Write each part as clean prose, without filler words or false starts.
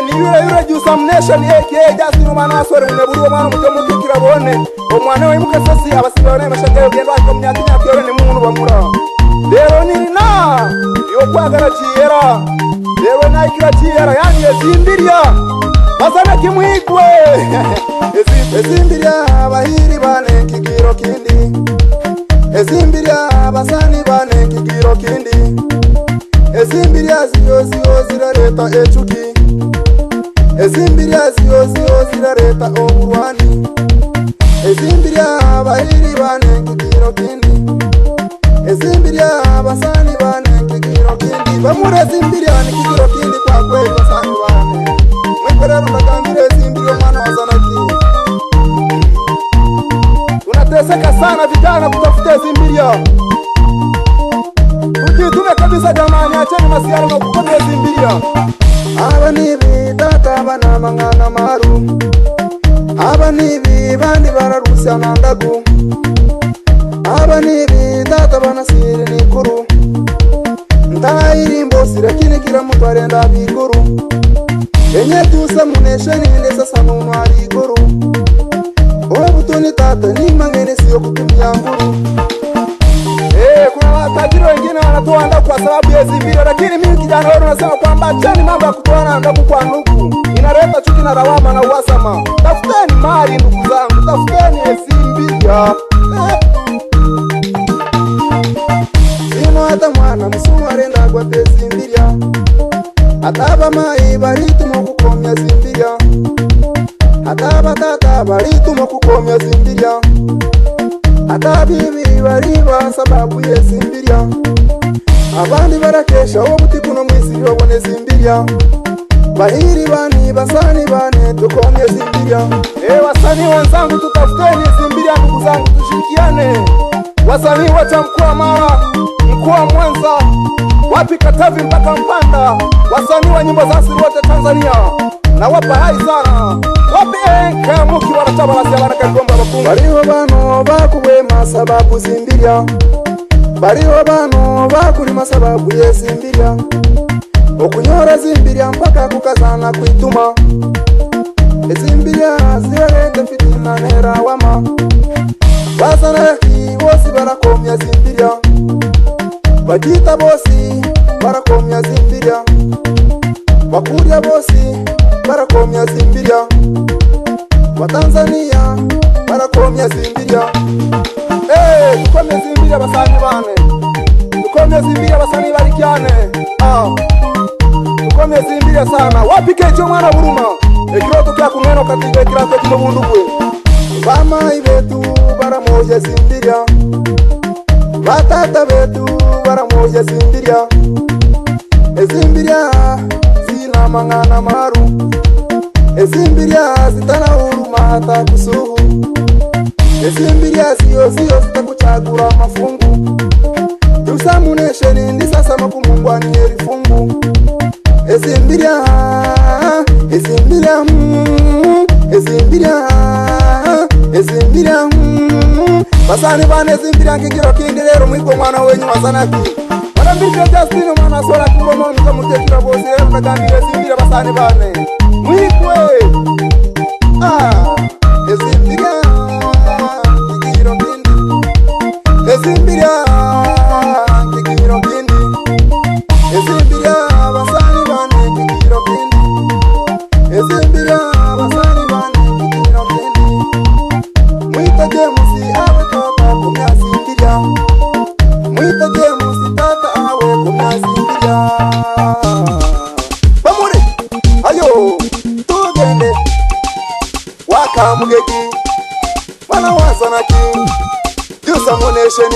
Ni yure Jusam Nation aka Justin Umwana sore uneburu mwana mutomo kikirabone omwana we mukasasi abasibone mashagayo gendo ako myatinya kyore ni muntu bamura rero nina yo kwagara kiyera rero naikira kiyera yani ezimbirya bazana kimwigwe ezimbirya abahiri bane kigiro kindi ezimbirya abasani bane kigiro kindi ezimbirya ziyo zirareta echuki ezimbirya ziyo zirareta oburwani ezimbirya abahiri bane kigiro kindi ezimbirya abasani bane kigiro kindi bamure ezimbirya ni kigiro kindi kwa kweli basani bane mwikorera ndagambire ezimbirya mwana wazanaki tunateseka sana vijana kutafuta ezimbirya Tume kabisa jamani acheni masiara na kukomea ezimbirya aba nibi data bana mangana maru aba nibi bandi bararusya nandagu aba nibi data bana sire nikuru ndairimbo sirakine kira mutwarenda biguru enye tusa munesheni ndesa sanu ari guru obutoni tata ni mangene siyo kutumya nguru kuna watajiri wengine wanatuanda kwa sababu ya ezimbirya lakini mimi kijana wao nasema kwamba acheni mambo ya kutoana ndaku kwa ndugu inaleta chuki na lawama na uhasama tafuteni mali ndugu zangu tafuteni ezimbirya ino hata mwana msumu arenda kwa ezimbirya ataba mai barituma kukomya ezimbirya ataba tata barituma kukomya ezimbirya atabibi bariba sababu yezimbirya abandi barakesha obuti kuno mwisiri babone ezimbirya bahiri bani basani bane tukomye ezimbirya wasani wenzangu tutafuteni ezimbirya ndugu zangu tushirikiane wasani wacha mkoa Mara mkoa Mwanza wapi Katavi mpaka Mpanda wasani wa nyimbo za asili wote Tanzania na wapa hai sana wapi kamuki wanatabala siabana kagomba bakunga bariho bano bakuwema sababu zimbirya bariho bano bakulima sababu yezimbirya okunyora zimbirya mpaka kukazana kuituma ezimbirya zirareta fitina nera wama basana yaki bosi barakomya zimbirya bagita bosi barakomya zimbirya bakurya bosi barakomya zimbirya Watanzania barakomya zimbirya tukomye zimbirya basani bane tukomye zimbirya basani barikyane tukomye zimbirya sana wapike cyo mwana buruma ekiroto kya kumeno katige kirato kimubundugwe bamai betu baramoje zimbirya batata betu baramoje zimbirya ezimbirya zina mangana maru ezimbirya zitana huruma hata kusuhu ezimbirya siyo zitakuchagura mafungu Jusam Nation ndi sasa makumungwani erifungu ezimbirya basani bane ezimbirya ngigiro kindi rero mwiko mwana wenyu wazanaki Barambirya Justin Umwana sora kubono nikamutekira bose rero ndagambire ezimbirya basani bane mwikwe ezimbirya ngigiro kindi ezimbirya ngigiro kindi ezimbirya basani bane ngigiro kindi ezimbirya basani bane ngigiro kindi mwitaje musi abatoka kumyazimbirya mwitaje musi tata awe kumyazimbirya bamuri ayo tugende wakamugeki mwana wasanaki Jusam Nation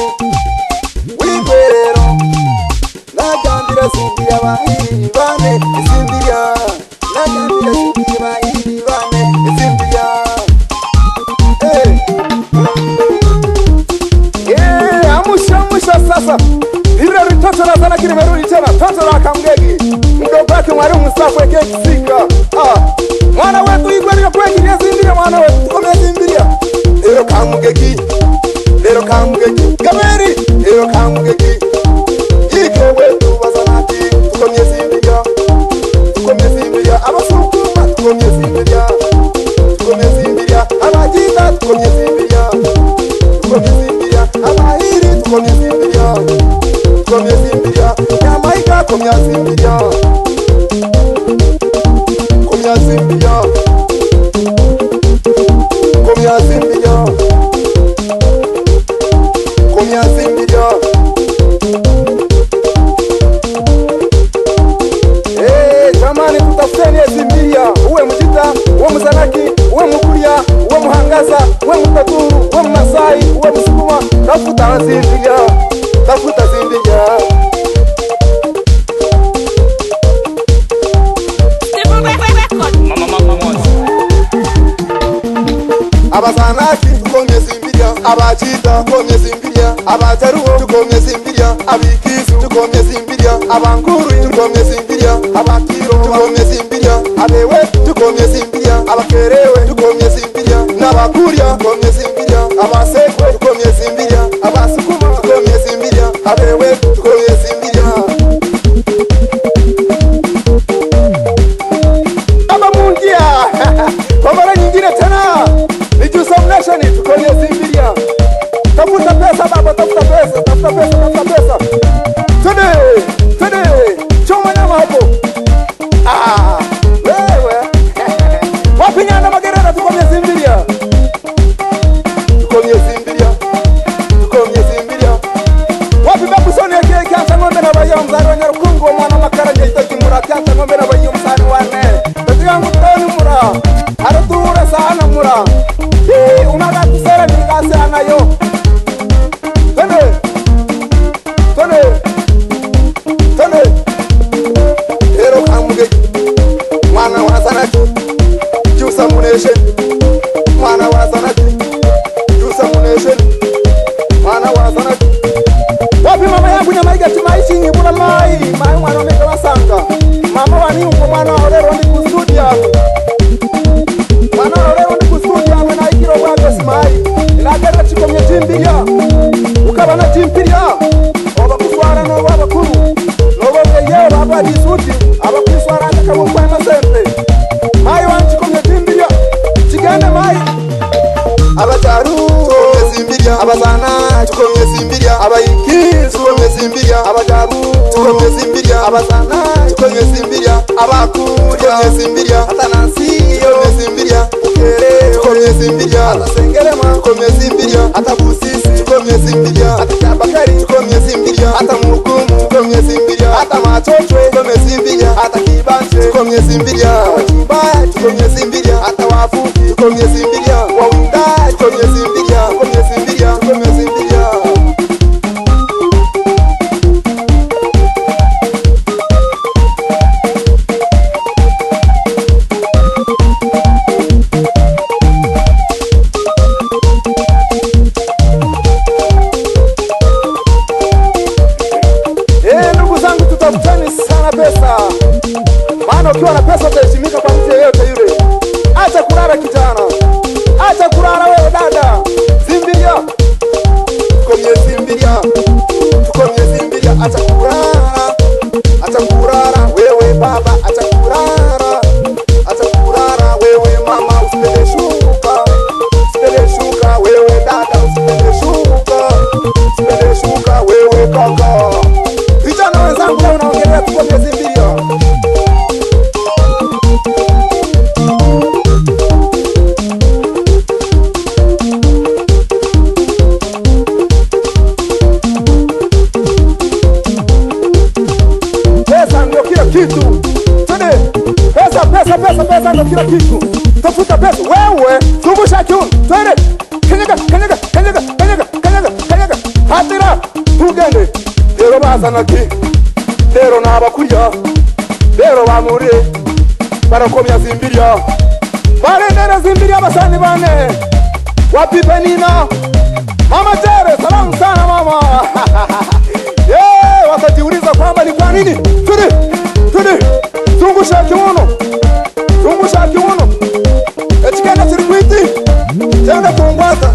wigwerero nagambira zimbirya bahiri bane ezimbirya nagambira zimbirya bahiri bane ezimbirya amusha sasa ira ritoto na sana kile merudi tena toto la kamgegi mdogo wake mwalimu Mustafa weke kisika mwana wetu igwerero kwegi ezimbirya mwana wetu tukomye ezimbirya lero kamgegi Gameri lero kamgegi ike wetu basana simbiria nyamaiga komya simbiria komya simbiria komya simbiria komya simbiria jamani tutafuteni simbiria uwe mjita uwe mzanaki uwe mkuria uwe muhangaza uwe mtaturu uwe mmasai uwe msukuma tafuta simbiria tafuta simbiria abazanaki tukomye simbiria abachita tukomye simbiria abacharuo tukomye simbiria abikisu tukomye simbiria abankuru tukomye simbiria abakiro tukomye simbiria abewe tukomye simbiria abakerewe tukomye simbiria n'abakuria tukomye simbiria abasekwe tukomye simbiria abasukuma tukomye simbiria abewe tukomye simbiria abamungia kwa mara nyingine tena Nation tukonye simbiria. Tafuta pesa baba, tafuta pesa, tafuta pesa, tafuta pesa. Tende, choma nyama hapo. Wewe. Wapi nyanda magereza tukonye simbiria. Tukonye simbiria. Tukonye simbiria. Wapi babu sone yake kianza ngombe na bayo mzaro wa Nyarukungu mwana makara ngeita kimura kianza ngombe na bayo msani wane. Tati yangu tani mura. Aratura sana mura. Unaga kusera nikase anayo. Tene. Ero kamuge. Mwana wa sanaki. Jusa muneshe. Mwana wa sanaki. Jusa muneshe. Mwana wa sanaki. Wapi mama yangu nyamaiga timaishi nyibula mai. Mai mwana meka wasanga. Mama wani uko mwana orero ndi kusudi hapo. Mwana orero ndi kusudi hapo na ikiro wako smai. Inagera chikomye timbiria. Ukabana timbiria. Oba kuswara no baba kuru. No baba baba disuti. Aba kuswara ndaka mukwa masembe. Mai wanchi komye timbiria. Chigane mai. Abacharu tukomye simbiria. Abazana tukomye simbiria. Abayiki tukomye simbiria. Abacharu tukomye simbiria. Abazana tukomye simbiria. Abakuri tukomye simbiria. Atanansi tukomye simbiria. Ukere tukomye simbiria. Atasengerema tukomye simbiria. Atabusisi tukomye simbiria. Atakabakari tukomye simbiria. Atamugumu tukomye simbiria. Atamachotwe tukomye simbiria. Atakibanche tukomye simbiria. Awachibaya tukomye simbiria. Atawafuki tukomye simbiria. Wawinda tukomye simbiria. Tukomye simbiria. Tukomye simbiria. Ndugu zangu tutafuteni sana pesa. Maana ukiwa na pesa utaheshimika kwa mtu yeyote yule. Acha kulala kijana. Acha kulala wewe dada. Simbiria. Tukomye simbiria. Tukomye simbiria. Acha kulala. Acha kulala wewe baba. Acha kulala. Acha kulala wewe mama. Usipende shuka. Usipende shuka wewe dada. Usipende shuka. Usipende shuka wewe kaka. Vijana wenzangu leo naongelea tukomye simbiria. Pesa ndio kila kitu. Tende. Pesa ndio kila kitu. Tafuta pesa wewe. Zungusha kiuno. Tende. Kanyaga. Hatira. Tugende. Lero bazanaki. Lero nabakuria. Lero bamuri. Barakomya simbiria. Barendera simbiria basani bane. Wapi Penina? Mama Tere, salamu sana mama. Wakajiuliza kwamba ni kwa nini? Tende. Zungusha kiuno. Echikenda sirikuiti. Tenda kuungwata.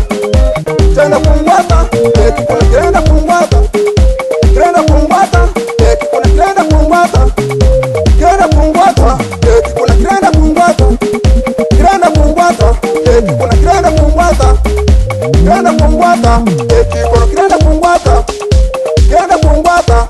Tenda kuungwata. Tenda kuungwata. Tenda kuungwata. Tenda kuungwata. Tenda kuungwata. Kuna tenda kuungwata. Tenda kuungwata. Kuna tenda kuungwata. Tenda kuungwata. Kuna tenda kuungwata. Tenda kuungwata.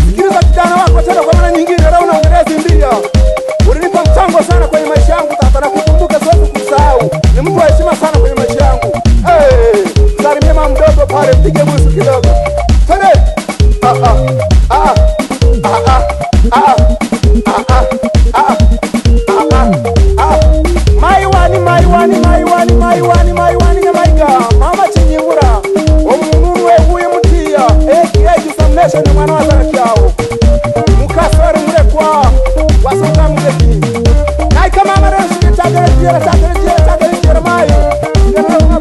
sikiliza kijana wako tena kwa maana nyingine, leo unaongelea Zimbiria. Ulinipa mchango sana kwenye maisha yangu tata, na kukumbuka siwezi kusahau. Ni mtu wa heshima sana kwenye maisha yangu. Salimia mama mdogo pale, mpige busu kidogo. Twende. Maiwani nyamaiga mama chinyibura omuntu wehuye mutiya examination mwana wa zarakyao mukasore murekwa wasoka mugeti naika mama rero shitagera mai ngana